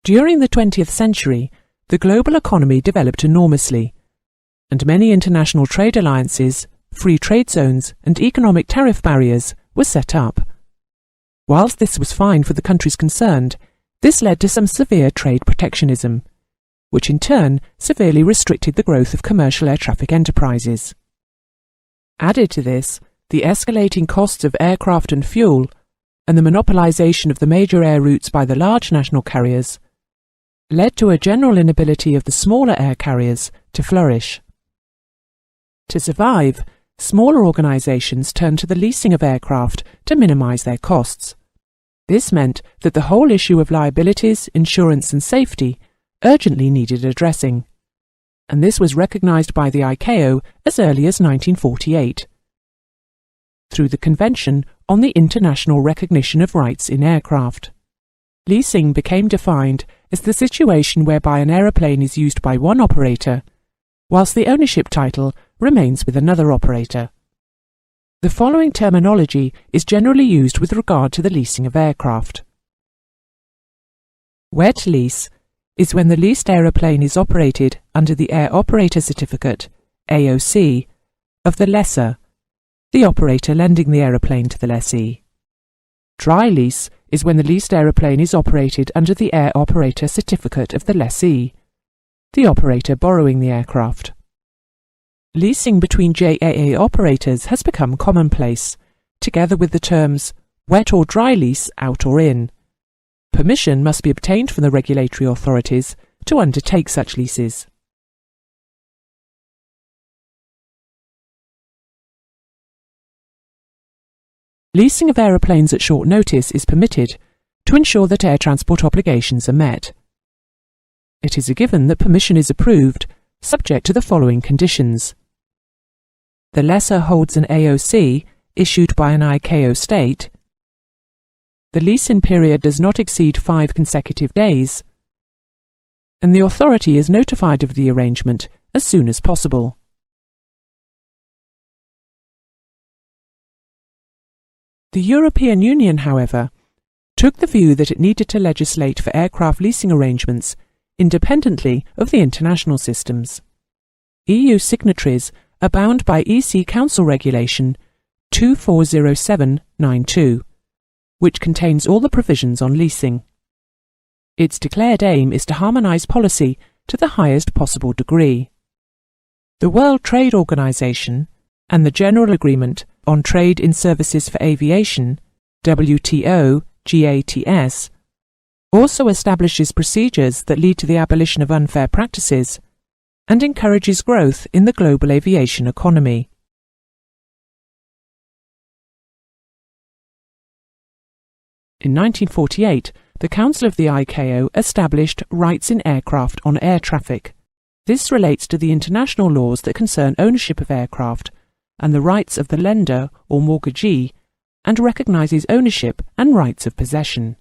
During the 20th century, the global economy developed enormously, and many international trade alliances, free trade zones, and economic tariff barriers were set up. Whilst this was fine for the countries concerned, this led to some severe trade protectionism, which in turn severely restricted the growth of commercial air traffic enterprises. Added to this, the escalating costs of aircraft and fuel, and the monopolization of the major air routes by the large national carriers, led to a general inability of the smaller air carriers to flourish. To survive, smaller organizations turned to the leasing of aircraft to minimize their costs. This meant that the whole issue of liabilities, insurance and safety urgently needed addressing, and this was recognized by the ICAO as early as 1948, through the Convention on the International Recognition of Rights in Aircraft. Leasing became defined as the situation whereby an aeroplane is used by one operator, whilst the ownership title remains with another operator. The following terminology is generally used with regard to the leasing of aircraft. Wet lease is when the leased aeroplane is operated under the Air Operator Certificate, AOC, of the lessor, the operator lending the aeroplane to the lessee. Dry lease is when the leased aeroplane is operated under the Air Operator Certificate of the lessee, the operator borrowing the aircraft. Leasing between JAA operators has become commonplace, together with the terms wet or dry lease out or in. Permission must be obtained from the regulatory authorities to undertake such leases. Leasing of aeroplanes at short notice is permitted to ensure that air transport obligations are met. It is a given that permission is approved, subject to the following conditions. The lessor holds an AOC issued by an ICAO state. The lease-in period does not exceed 5 consecutive days, and the authority is notified of the arrangement as soon as possible. The European Union, however, took the view that it needed to legislate for aircraft leasing arrangements independently of the international systems. EU signatories are bound by EC Council Regulation 2407/92, which contains all the provisions on leasing. Its declared aim is to harmonise policy to the highest possible degree. The World Trade Organization and the General Agreement on Trade in Services for Aviation, WTO, GATS, also establishes procedures that lead to the abolition of unfair practices and encourages growth in the global aviation economy. In 1948, the Council of the ICAO established rights in aircraft on air traffic. This relates to the international laws that concern ownership of aircraft and the rights of the lender or mortgagee, and recognises ownership and rights of possession.